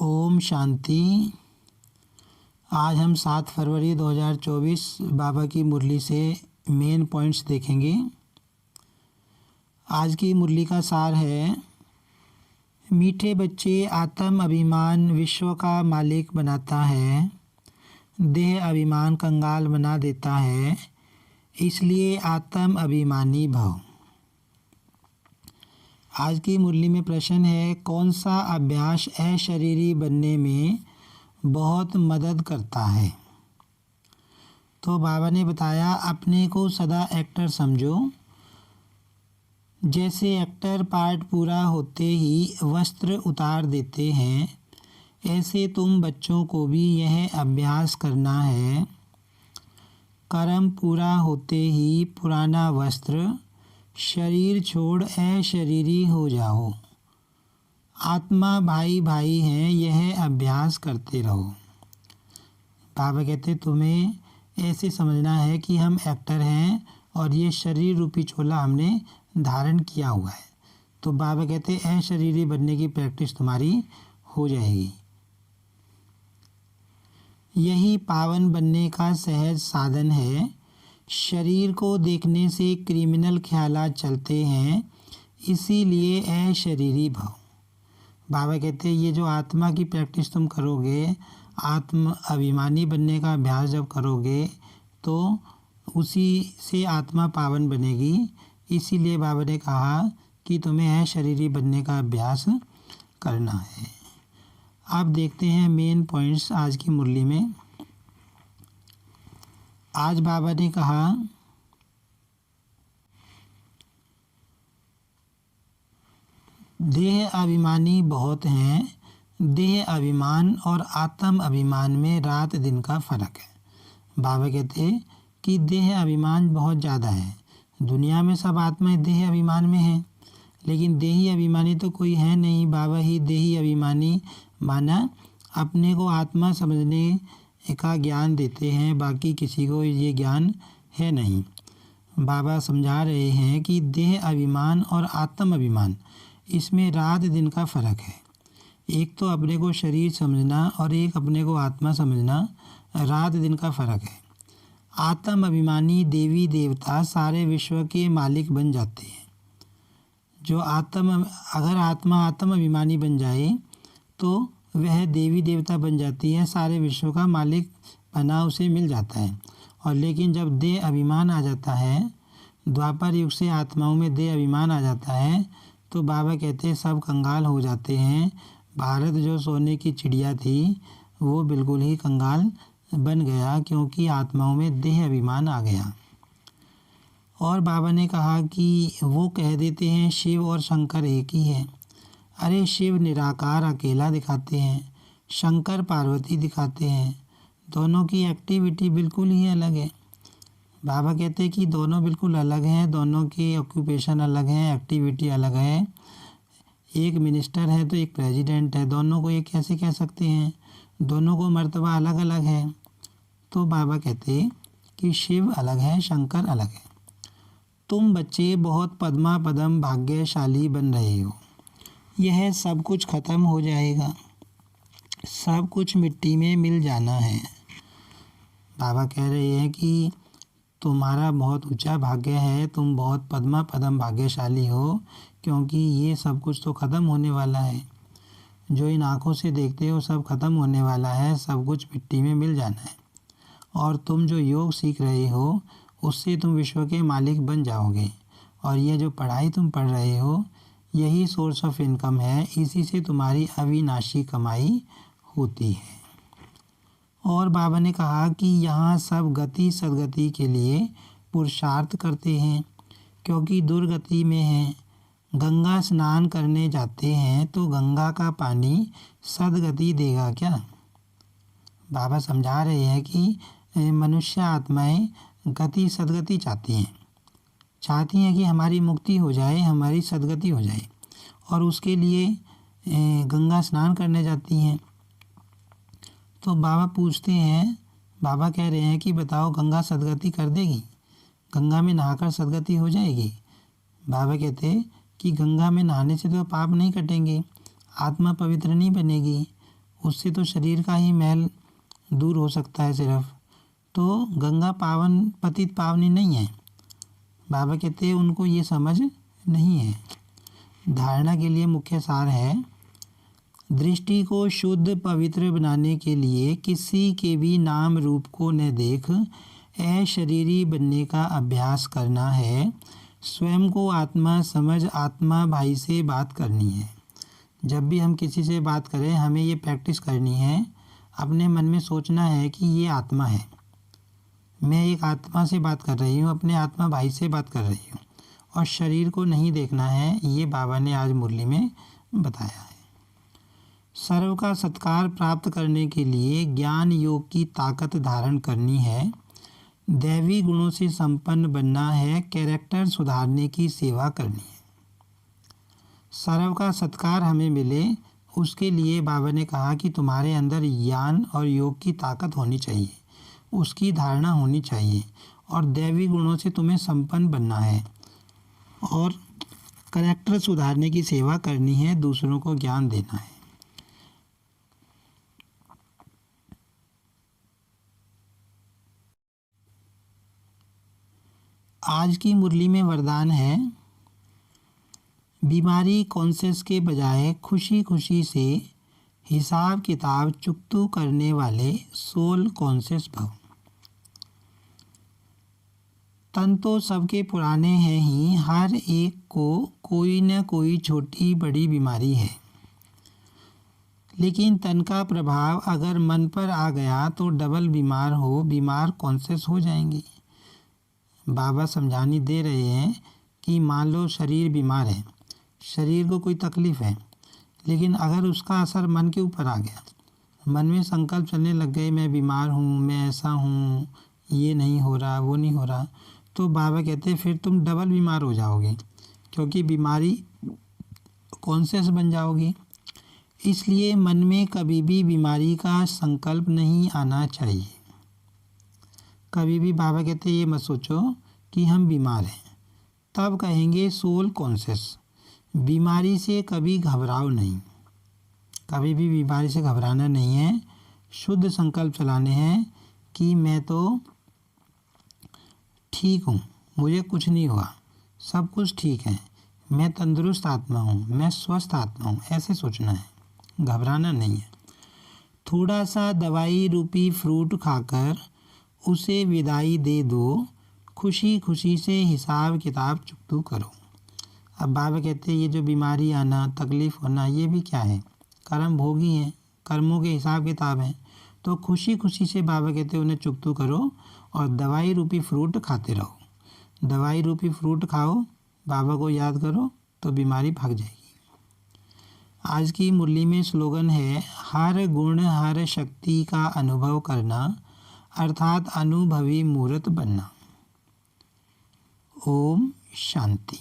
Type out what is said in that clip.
ओम शांति। आज हम 7 फरवरी 2024 बाबा की मुरली से मेन पॉइंट्स देखेंगे। आज की मुरली का सार है, मीठे बच्चे, आत्म अभिमान विश्व का मालिक बनाता है, देह अभिमान कंगाल बना देता है, इसलिए आत्म अभिमानी भव। आज की मुरली में प्रश्न है, कौन सा अभ्यास अशरीरी बनने में बहुत मदद करता है। तो बाबा ने बताया, अपने को सदा एक्टर समझो। जैसे एक्टर पार्ट पूरा होते ही वस्त्र उतार देते हैं, ऐसे तुम बच्चों को भी यह अभ्यास करना है। कर्म पूरा होते ही पुराना वस्त्र शरीर छोड़ अशरीरी हो जाओ। आत्मा भाई भाई हैं, यह अभ्यास करते रहो। बाबा कहते तुम्हें ऐसे समझना है कि हम एक्टर हैं और ये शरीर रूपी चोला हमने धारण किया हुआ है। तो बाबा कहते अशरीरी बनने की प्रैक्टिस तुम्हारी हो जाएगी। यही पावन बनने का सहज साधन है। शरीर को देखने से क्रिमिनल ख्यालात चलते हैं, इसीलिए अशरीरी भव। बाबा कहते हैं ये जो आत्मा की प्रैक्टिस तुम करोगे, आत्म अभिमानी बनने का अभ्यास जब करोगे तो उसी से आत्मा पावन बनेगी। इसीलिए बाबा ने कहा कि तुम्हें अशरीरी बनने का अभ्यास करना है। अब देखते हैं मेन पॉइंट्स आज की मुरली में। आज बाबा ने कहा, देह अभिमानी बहुत हैं। देह अभिमान और आत्म अभिमान में रात दिन का फर्क है। बाबा कहते हैं कि देह अभिमान बहुत ज़्यादा है। दुनिया में सब आत्माएं देह अभिमान में हैं, लेकिन देही अभिमानी तो कोई है नहीं। बाबा ही देही अभिमानी माना अपने को आत्मा समझने का ज्ञान देते हैं, बाकी किसी को ये ज्ञान है नहीं। बाबा समझा रहे हैं कि देह अभिमान और आत्म अभिमान, इसमें रात दिन का फ़र्क है। एक तो अपने को शरीर समझना और एक अपने को आत्मा समझना, रात दिन का फ़र्क है। आत्म अभिमानी देवी देवता सारे विश्व के मालिक बन जाते हैं। जो अगर आत्मा आत्म अभिमानी बन जाए तो वह देवी देवता बन जाती है, सारे विश्व का मालिक बना उसे मिल जाता है। और लेकिन जब देह अभिमान आ जाता है, द्वापर युग से आत्माओं में देह अभिमान आ जाता है, तो बाबा कहते हैं सब कंगाल हो जाते हैं। भारत जो सोने की चिड़िया थी वो बिल्कुल ही कंगाल बन गया, क्योंकि आत्माओं में देह अभिमान आ गया। और बाबा ने कहा कि वो कह देते हैं शिव और शंकर एक ही है। अरे शिव निराकार अकेला दिखाते हैं, शंकर पार्वती दिखाते हैं। दोनों की एक्टिविटी बिल्कुल ही अलग है। बाबा कहते हैं कि दोनों बिल्कुल अलग हैं, दोनों के ऑक्यूपेशन अलग हैं, एक्टिविटी अलग है। एक मिनिस्टर है तो एक प्रेसिडेंट है, दोनों को ये कैसे कह सकते हैं? दोनों को मर्तबा अलग अलग है। तो बाबा कहते हैं कि शिव अलग है, शंकर अलग है। तुम बच्चे बहुत पद्मा पदम भाग्यशाली बन रहे हो। यह सब कुछ ख़त्म हो जाएगा, सब कुछ मिट्टी में मिल जाना है। बाबा कह रहे हैं कि तुम्हारा बहुत ऊंचा भाग्य है, तुम बहुत पद्मा पदम भाग्यशाली हो, क्योंकि ये सब कुछ तो ख़त्म होने वाला है। जो इन आँखों से देखते हो सब ख़त्म होने वाला है, सब कुछ मिट्टी में मिल जाना है। और तुम जो योग सीख रहे हो उससे तुम विश्व के मालिक बन जाओगे। और ये जो पढ़ाई तुम पढ़ रहे हो यही सोर्स ऑफ इनकम है, इसी से तुम्हारी अविनाशी कमाई होती है। और बाबा ने कहा कि यहाँ सब गति सदगति के लिए पुरुषार्थ करते हैं, क्योंकि दुर्गति में हैं। गंगा स्नान करने जाते हैं तो गंगा का पानी सदगति देगा क्या? बाबा समझा रहे हैं कि मनुष्य आत्माएं गति सदगति चाहती हैं कि हमारी मुक्ति हो जाए, हमारी सदगति हो जाए, और उसके लिए गंगा स्नान करने जाती हैं। तो बाबा पूछते हैं, बाबा कह रहे हैं कि बताओ गंगा सदगति कर देगी? गंगा में नहाकर सदगति हो जाएगी? बाबा कहते हैं कि गंगा में नहाने से तो पाप नहीं कटेंगे, आत्मा पवित्र नहीं बनेगी, उससे तो शरीर का ही मैल दूर हो सकता है सिर्फ। तो गंगा पावन पतित पावनी नहीं है। बाबा कहते हैं उनको ये समझ नहीं है। धारणा के लिए मुख्य सार है, दृष्टि को शुद्ध पवित्र बनाने के लिए किसी के भी नाम रूप को न देख अशरीरी बनने का अभ्यास करना है। स्वयं को आत्मा समझ आत्मा भाई से बात करनी है। जब भी हम किसी से बात करें हमें ये प्रैक्टिस करनी है, अपने मन में सोचना है कि ये आत्मा है, मैं एक आत्मा से बात कर रही हूँ, अपने आत्मा भाई से बात कर रही हूँ, और शरीर को नहीं देखना है। ये बाबा ने आज मुरली में बताया है। सर्व का सत्कार प्राप्त करने के लिए ज्ञान योग की ताकत धारण करनी है। दैवी गुणों से संपन्न बनना है। कैरेक्टर सुधारने की सेवा करनी है। सर्व का सत्कार हमें मिले उसके लिए बाबा ने कहा कि तुम्हारे अंदर ज्ञान और योग की ताकत होनी चाहिए, उसकी धारणा होनी चाहिए, और दैवी गुणों से तुम्हें संपन्न बनना है और कैरेक्टर सुधारने की सेवा करनी है, दूसरों को ज्ञान देना है। आज की मुरली में वरदान है, बीमारी कॉन्शियस के बजाय खुशी खुशी से हिसाब किताब चुकतू करने वाले सोल कॉन्शियस भव। तन तो सबके पुराने हैं ही, हर एक को कोई न कोई छोटी बड़ी बीमारी है, लेकिन तन का प्रभाव अगर मन पर आ गया तो डबल बीमार कॉन्शियस हो जाएंगे। बाबा समझानी दे रहे हैं कि मान लो शरीर बीमार है, शरीर को कोई तकलीफ़ है, लेकिन अगर उसका असर मन के ऊपर आ गया, मन में संकल्प चलने लग गए, मैं बीमार हूँ, मैं ऐसा हूँ, ये नहीं हो रहा, वो नहीं हो रहा, तो बाबा कहते हैं फिर तुम डबल बीमार हो जाओगे, क्योंकि बीमारी कॉन्शियस बन जाओगी। इसलिए मन में कभी भी बीमारी का संकल्प नहीं आना चाहिए। कभी भी बाबा कहते हैं ये मत सोचो कि हम बीमार हैं, तब कहेंगे सोल कॉन्शियस। बीमारी से कभी घबराओ नहीं, कभी भी बीमारी से घबराना नहीं है। शुद्ध संकल्प चलाने हैं कि मैं तो ठीक हूँ, मुझे कुछ नहीं हुआ, सब कुछ ठीक है, मैं तंदुरुस्त आत्मा हूँ, मैं स्वस्थ आत्मा हूँ, ऐसे सोचना है, घबराना नहीं है। थोड़ा सा दवाई रूपी फ्रूट खाकर उसे विदाई दे दो, खुशी खुशी से हिसाब किताब चुकतू करो। अब बाबा कहते हैं ये जो बीमारी आना, तकलीफ़ होना, ये भी क्या है, कर्म भोगी हैं, कर्मों के हिसाब किताब हैं। तो खुशी खुशी से बाबा कहते हैं उन्हें चुकतू करो और दवाई रूपी फ्रूट खाते रहो। दवाई रूपी फ्रूट खाओ, बाबा को याद करो, तो बीमारी भाग जाएगी। आज की मुरली में स्लोगन है, हर गुण हर शक्ति का अनुभव करना, अर्थात अनुभवी मूर्त बनना। ओम शांति।